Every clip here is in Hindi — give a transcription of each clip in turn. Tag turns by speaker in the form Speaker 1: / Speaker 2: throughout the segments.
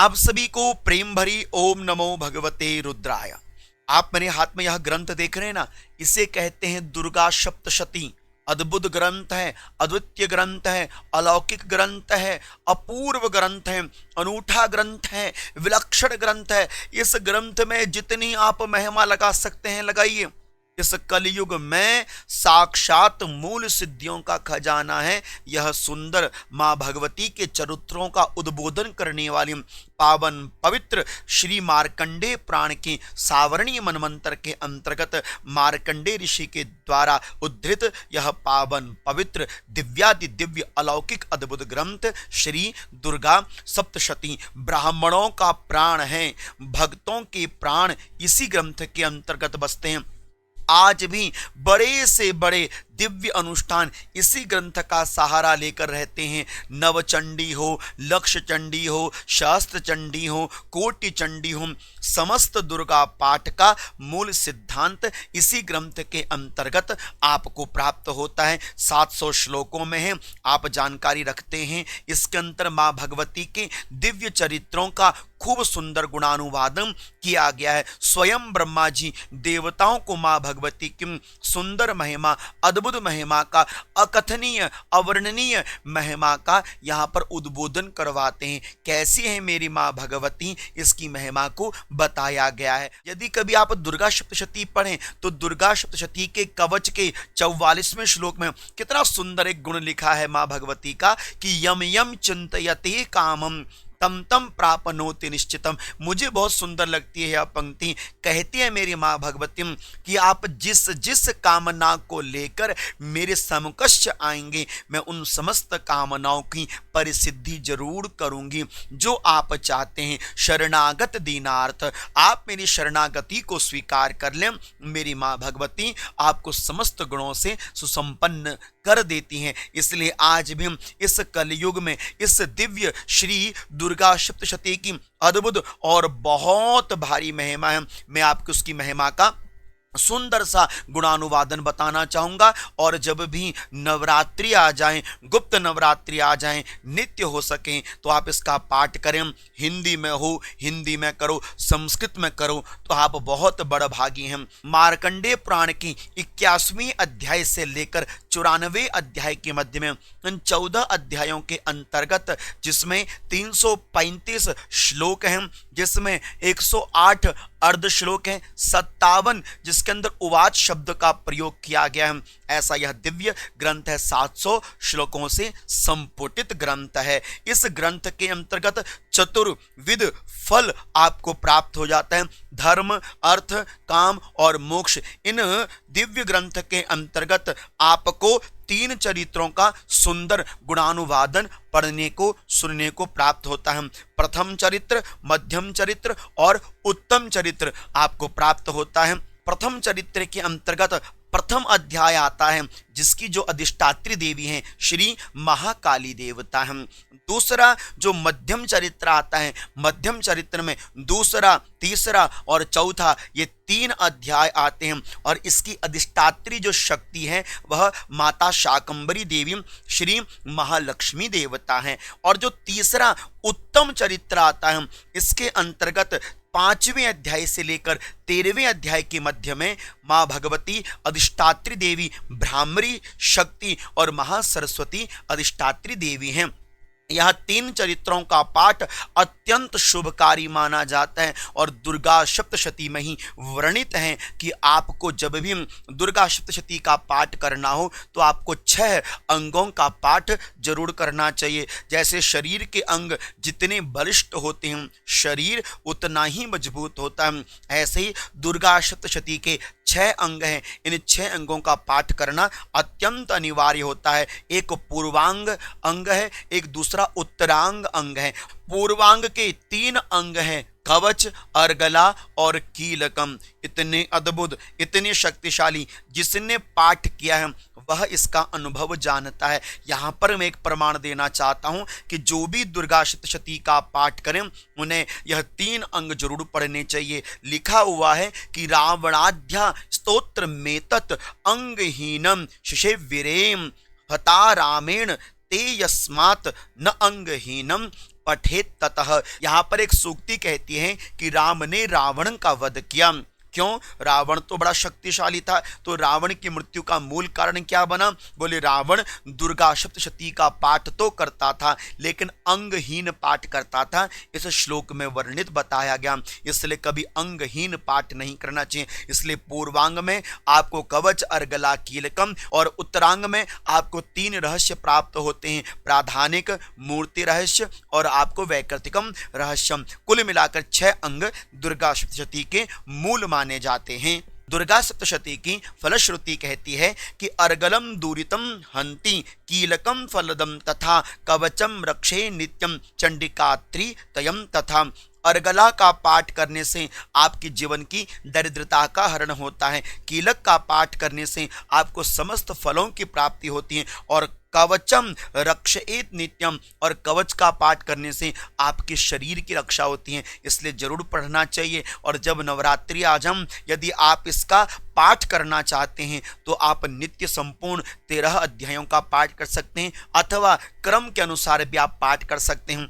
Speaker 1: आप सभी को प्रेम भरी ओम नमो भगवते रुद्राय। आप मेरे हाथ में यह ग्रंथ देख रहे हैं ना, इसे कहते हैं दुर्गा सप्तशती। अद्भुत ग्रंथ है, अद्वितीय ग्रंथ है, अलौकिक ग्रंथ है, अपूर्व ग्रंथ है, अनूठा ग्रंथ है, विलक्षण ग्रंथ है। इस ग्रंथ में जितनी आप महिमा लगा सकते हैं लगाइए। इस कलयुग में साक्षात मूल सिद्धियों का खजाना है यह सुंदर मां भगवती के चरित्रों का उद्बोधन करने वाली पावन पवित्र श्री मार्कंडेय पुराण की सावरणीय मनमंत्र के अंतर्गत मार्कंडेय ऋषि के द्वारा उद्धृत यह पावन पवित्र दिव्यादि दिव्य अलौकिक अद्भुत ग्रंथ श्री दुर्गा सप्तशती ब्राह्मणों का प्राण है। भक्तों के प्राण इसी ग्रंथ के अंतर्गत बसते हैं। आज भी बड़े से बड़े दिव्य अनुष्ठान इसी ग्रंथ का सहारा लेकर रहते हैं। नवचंडी हो, लक्ष्य चंडी हो, शास्त्र चंडी हो, कोटि चंडी हो, समस्त दुर्गा पाठ का मूल सिद्धांत इसी ग्रंथ के अंतर्गत आपको प्राप्त होता है। 700 श्लोकों में है, आप जानकारी रखते हैं। इसके अंतर मां भगवती के दिव्य चरित्रों का खूब सुंदर गुणानुवादन किया गया है। स्वयं ब्रह्मा जी देवताओं को मां भगवती की सुंदर महिमा, अद्भुत महिमा का, अकथनीय अवर्णनीय महिमा का यहाँ पर उद्बोधन करवाते हैं। कैसी है मेरी मां भगवती, इसकी महिमा को बताया गया है। यदि कभी आप दुर्गा सप्तशती पढ़ें तो दुर्गा सप्तशती के कवच के 44वें श्लोक में कितना सुंदर एक गुण लिखा है मां भगवती का कि यम यम चिंतयते कामम तम तम प्रापनोति निश्चितम। मुझे बहुत सुंदर लगती है यह पंक्ति। कहती है मेरी मां भगवती कि आप जिस जिस कामना को लेकर मेरे समकक्ष आएंगे मैं उन समस्त कामनाओं की परिसिद्धि जरूर करूंगी। जो आप चाहते हैं शरणागत दीनार्थ, आप मेरी शरणागति को स्वीकार कर लें, मेरी मां भगवती आपको समस्त गुणों से सुसंपन्न कर देती हैं। इसलिए आज भी हम इस कलयुग में इस दिव्य श्री दुर्गा सप्तशती की अद्भुत और बहुत भारी महिमा है। मैं आपको उसकी महिमा का सुंदर सा गुणानुवादन बताना चाहूंगा। और जब भी नवरात्रि आ जाएं, गुप्त नवरात्रि आ जाएं, नित्य हो सके तो आप इसका पाठ करें। हिंदी में हो हिंदी में करो, संस्कृत में करो तो आप बहुत बड़भागी हैं। मार्कंडेय पुराण की 81वें अध्याय से लेकर 94वें अध्याय के मध्य में इन 14 अध्यायों के अंतर्गत जिसमें 335 श्लोक हैं, जिसमें 108 अर्ध श्लोक हैं, 57 जिसके अंदर उवाच शब्द का प्रयोग किया गया है। ऐसा यह दिव्य ग्रंथ है। 700 श्लोकों से संपुटित ग्रंथ है। इस ग्रंथ के अंतर्गत चतुर्विध फल आपको प्राप्त हो जाता है। धर्म, अर्थ, काम और मोक्ष। इन दिव्य ग्रंथ के अंतर्गत आपको 3 चरित्रों का सुंदर गुणानुवादन पढ़ने को सुनने को प्राप्त होता है। प्रथम चरित्र, मध्यम चरित्र और उत्तम चरित्र आपको प्राप्त होता है। प्रथम चरित्र के अंतर्गत प्रथम अध्याय आता है जिसकी जो अधिष्ठात्री देवी हैं श्री महाकाली देवता हैं। दूसरा जो मध्यम चरित्र आता है, मध्यम चरित्र में दूसरा, तीसरा और चौथा ये 3 अध्याय आते हैं और इसकी अधिष्ठात्री जो शक्ति है वह माता शाकंभरी देवी श्री महालक्ष्मी देवता हैं। और जो तीसरा उत्तम चरित्र आता है इसके अंतर्गत 5वें अध्याय से लेकर 13वें अध्याय के मध्य में मां भगवती अधिष्ठात्री देवी ब्राह्मणी शक्ति और महासरस्वती अधिष्ठात्री देवी हैं। यह 3 चरित्रों का पाठ अत्यंत शुभकारी माना जाता है और दुर्गा सप्तशती में ही वर्णित है कि आपको जब भी दुर्गा सप्तशती का पाठ करना हो तो आपको 6 अंगों का पाठ जरूर करना चाहिए। जैसे शरीर के अंग जितने बलिष्ठ होते हैं शरीर उतना ही मजबूत होता है, ऐसे ही दुर्गा सप्तशती के 6 अंग हैं। इन 6 अंगों का पाठ करना अत्यंत अनिवार्य होता है। एक पूर्वांग अंग है, एक दूसरा उत्तरांग अंग है। पूर्वांग के 3 अंग हैं, कवच, अर्गला और कीलकम। इतने अद्भुत, इतने शक्तिशाली, जिसने पाठ किया है वह इसका अनुभव जानता है। यहाँ पर मैं एक प्रमाण देना चाहता हूँ कि जो भी दुर्गा सप्तशती का पाठ करें उन्हें यह 3 अंग जरूर पढ़ने चाहिए। लिखा हुआ है कि रावणाध्या स्तोत्र मेतत अंगहीनम शिशेवीरेम हता रामेण ते यस्मात् न अंगहीनम पठेत ततः। यहाँ पर एक सूक्ति कहती है कि राम ने रावण का वध किया। क्यों? रावण तो बड़ा शक्तिशाली था, तो रावण की मृत्यु का मूल कारण क्या बना? बोले रावण दुर्गा सप्तशती का पाठ तो करता था लेकिन अंगहीन पाठ करता था। इस श्लोक में वर्णित बताया गया, इसलिए कभी अंगहीन पाठ नहीं करना चाहिए। इसलिए पूर्वांग में आपको कवच, अर्गला, कीलकम और उत्तरांग में आपको 3 रहस्य प्राप्त होते हैं, प्राधानिक, मूर्ति रहस्य और आपको वैकल्पिकम रहस्यम। कुल मिलाकर 6 अंग दुर्गा सप्तशती के मूल माने जाते हैं। दुर्गा सप्तशती की फलश्रुति कहती है कि अर्गलम दूरितम हंति, कीलकम फलदम तथा कवचम रक्षे नित्यम, चंडिका त्रितयम तथा। अर्गला का पाठ करने से आपके जीवन की दरिद्रता का हरण होता है, कीलक का पाठ करने से आपको समस्त फलों की प्राप्ति होती है और कवचम रक्षेत नित्यम, और कवच का पाठ करने से आपके शरीर की रक्षा होती है। इसलिए जरूर पढ़ना चाहिए। और जब नवरात्रि आजम यदि आप इसका पाठ करना चाहते हैं तो आप नित्य संपूर्ण 13 अध्यायों का पाठ कर सकते हैं अथवा क्रम के अनुसार भी आप पाठ कर सकते हैं।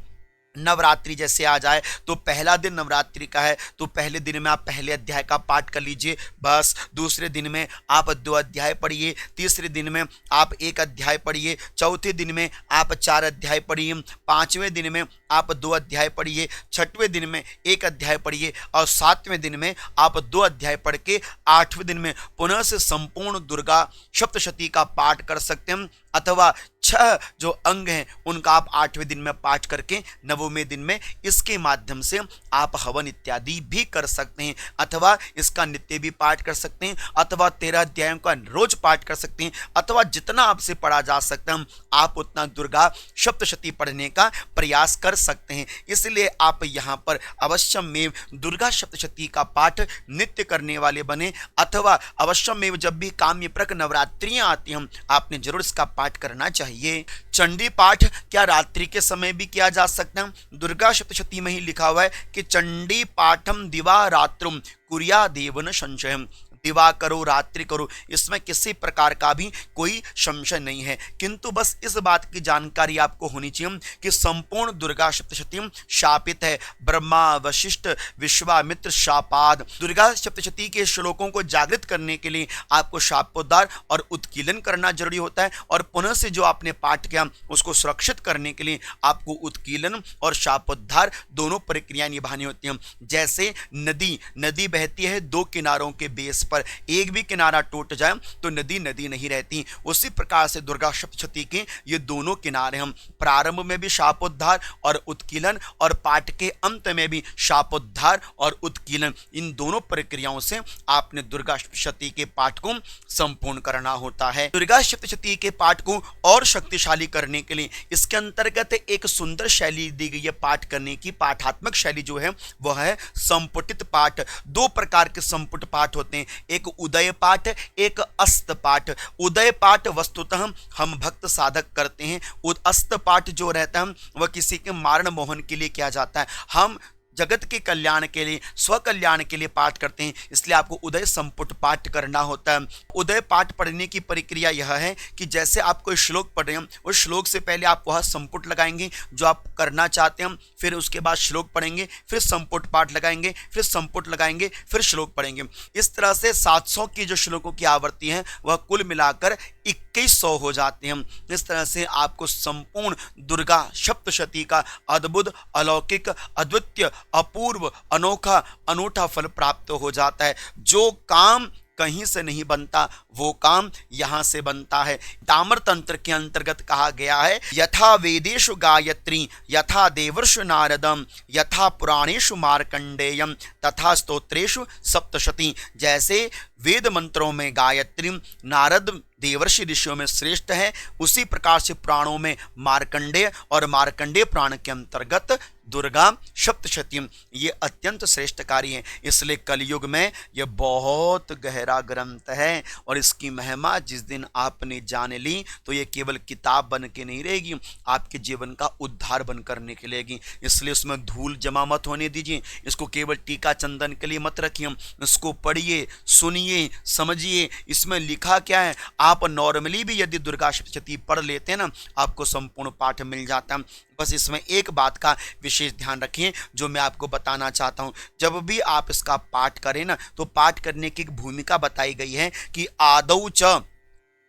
Speaker 1: नवरात्रि जैसे आ जाए तो पहला दिन नवरात्रि का है तो पहले दिन में आप पहले अध्याय का पाठ कर लीजिए बस। दूसरे दिन में आप 2 अध्याय पढ़िए, तीसरे दिन में आप 1 अध्याय पढ़िए, चौथे दिन में आप 4 अध्याय पढ़िए, 5वें दिन में आप 2 अध्याय पढ़िए, 6वें दिन में 1 अध्याय पढ़िए और 7वें दिन में आप 2 अध्याय पढ़ के 8वें दिन में पुनः से संपूर्ण दुर्गा सप्तशती का पाठ कर सकते हैं। अथवा 6 जो अंग हैं उनका आप 8वें दिन में पाठ करके 9वें दिन में इसके माध्यम से आप हवन इत्यादि भी कर सकते हैं अथवा इसका नित्य भी पाठ कर सकते हैं अथवा 13 अध्यायों का रोज पाठ कर सकते हैं अथवा जितना आपसे पढ़ा जा सकता है आप उतना दुर्गा सप्तशती पढ़ने का प्रयास कर सकते हैं। इसलिए आप यहाँ पर अवश्यमेव दुर्गा सप्तशती का पाठ नित्य करने वाले बने अथवा अवश्यमेव जब भी काम्यप्रक नवरात्रियां आती हैं आपने जरूर इसका पाठ करना चाहिए। चंडी पाठ क्या रात्रि के समय भी किया जा सकता है? दुर्गा सप्तशती में ही लिखा हुआ है कि चंडी पाठम दिवा रात्रुम कुर्या देवन संशयम। दिवा करो रात्रि करो, इसमें किसी प्रकार का भी कोई संशय नहीं है, किंतु बस इस बात की जानकारी आपको होनी चाहिए कि संपूर्ण दुर्गा सप्तशती शापित है। ब्रह्मा, वशिष्ठ, विश्वामित्र शापाद। दुर्गा सप्तशती के श्लोकों को जागृत करने के लिए आपको शापोद्धार और उत्कीलन करना जरूरी होता है और पुनः से जो आपने पाठ किया उसको सुरक्षित करने के लिए आपको उत्कीलन और शापोद्धार दोनों प्रक्रियाएं निभानी होती हैं। जैसे नदी बहती है 2 किनारों के बेस पर, एक भी किनारा टूट जाए तो नदी नदी नहीं रहती, उसी प्रकार से दुर्गा सप्तशती के ये दोनों किनारे हम प्रारंभ में भी शापोद्धार और उत्कीलन और पाठ के अंत में भी शापोद्धार और उत्कीलन, इन दोनों प्रक्रियाओं से आपने दुर्गा सप्तशती के पाठ को संपूर्ण करना होता है। दुर्गा सप्तशती के पाठ को और शक्तिशाली करने के लिए इसके अंतर्गत एक सुंदर शैली दी गई है पाठ करने की। पाठात्मक शैली जो है वह है संपुटित पाठ। 2 प्रकार के संपुट पाठ होते हैं, एक उदय पाठ, एक अस्त पाठ। उदय पाठ वस्तुतः हम भक्त साधक करते हैं, अस्त पाठ जो रहता है वह किसी के मारण मोहन के लिए किया जाता है। हम जगत के कल्याण के लिए, स्व कल्याण के लिए पाठ करते हैं, इसलिए आपको उदय संपुट पाठ करना होता है। उदय पाठ पढ़ने की प्रक्रिया यह है कि जैसे आप कोई श्लोक पढ़ रहे हैं उस श्लोक से पहले आप वह संपुट लगाएंगे जो आप करना चाहते हैं, फिर उसके बाद श्लोक पढ़ेंगे, फिर संपुट पाठ लगाएंगे, फिर संपुट लगाएंगे, फिर श्लोक पढ़ेंगे। इस तरह से 700 की जो श्लोकों की आवृत्ति है वह कुल मिलाकर 2100 हो जाते हैं। इस तरह से आपको संपूर्ण दुर्गा सप्तशती का अद्भुत, अलौकिक, अद्वितीय, अपूर्व, अनोखा, अनूठा फल प्राप्त हो जाता है। जो काम कहीं से नहीं बनता वो काम यहां से बनता है। ताम्र तंत्र के अंतर्गत कहा गया है यथा वेदेषु गायत्री, यथा देवर्षु नारदम, यथा पुराणेषु मार्कंडेयम, तथा स्तोत्रेषु सप्तशती। जैसे वेद मंत्रों में गायत्री नारद देवर्षि ऋषियों में श्रेष्ठ है, उसी प्रकार से पुराणों में मार्कंडेय और मार्कंडेय पुराण के अंतर्गत दुर्गा सप्तशती ये अत्यंत श्रेष्ठ कार्य है। इसलिए कलयुग में यह बहुत गहरा ग्रंथ है और इसकी महिमा जिस दिन आपने जान ली तो ये केवल किताब बन के नहीं रहेगी, आपके जीवन का उद्धार बनकर निकलेगी। इसलिए उसमें धूल जमा मत होने दीजिए, इसको केवल टीका चंदन के लिए मत रखिए, इसको पढ़िए, सुनिए, समझिए इसमें लिखा क्या है। आप नॉर्मली भी यदि दुर्गा सप्तशती पढ़ लेते हैं ना, आपको संपूर्ण पाठ मिल जाता है। बस इसमें एक बात का विशेष ध्यान रखिए जो मैं आपको बताना चाहता हूं, जब भी आप इसका पाठ करें ना तो पाठ करने की एक भूमिका बताई गई है कि आदौ च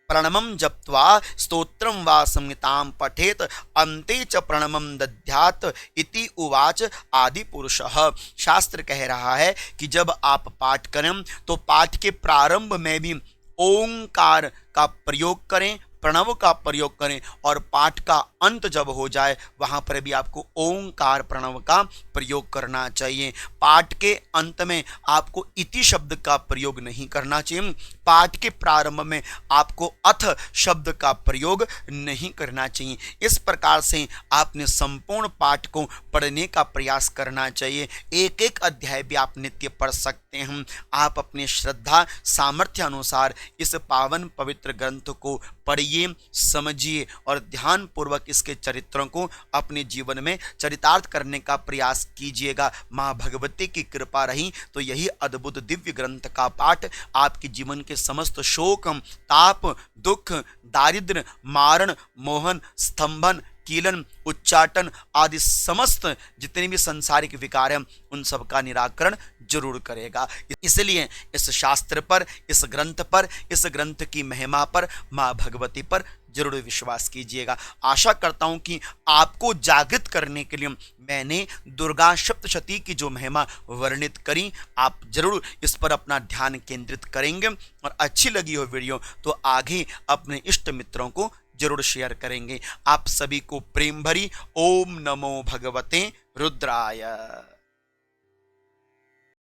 Speaker 1: प्रणमं जप्त्वा स्तोत्रं वा संहितां पठेत अन्ते च प्रणमं दद्यात् इति उवाच आदि पुरुषः। शास्त्र कह रहा है कि जब आप पाठ करें तो पाठ के प्रारंभ में भी ओंकार का प्रयोग करें, प्रणव का प्रयोग करें और पाठ का अंत जब हो जाए वहां पर भी आपको ओंकार प्रणव का प्रयोग करना चाहिए। पाठ के अंत में आपको इति शब्द का प्रयोग नहीं करना चाहिए, पाठ के प्रारंभ में आपको अथ शब्द का प्रयोग नहीं करना चाहिए। इस प्रकार से आपने संपूर्ण पाठ को पढ़ने का प्रयास करना चाहिए। एक एक अध्याय भी आप नित्य पढ़ सकते हैं। आप अपनी श्रद्धा सामर्थ्य अनुसार इस पावन पवित्र ग्रंथ को पढ़िए, समझिए और ध्यान पूर्वक इसके चरित्रों को अपने जीवन में चरितार्थ करने का प्रयास कीजिएगा। मां भगवती की कृपा रही तो यही अद्भुत दिव्य ग्रंथ का पाठ आपके जीवन के समस्त शोक, ताप, दुख, दारिद्र्य, मारण, मोहन, स्तंभन, कीलन, उच्चाटन आदि समस्त जितने भी सांसारिक विकार हैं उन सब का निराकरण जरूर करेगा। इसलिए इस शास्त्र पर, इस ग्रंथ पर, इस ग्रंथ की महिमा पर, मां भगवती पर जरूर विश्वास कीजिएगा। आशा करता हूं कि आपको जागृत करने के लिए मैंने दुर्गा सप्तशती की जो महिमा वर्णित करी, आप जरूर इस पर अपना ध्यान केंद्रित करेंगे और अच्छी लगी हो वीडियो तो आगे अपने इष्ट मित्रों को जरूर शेयर करेंगे। आप सभी को प्रेम भरी ओम नमो भगवते रुद्राय।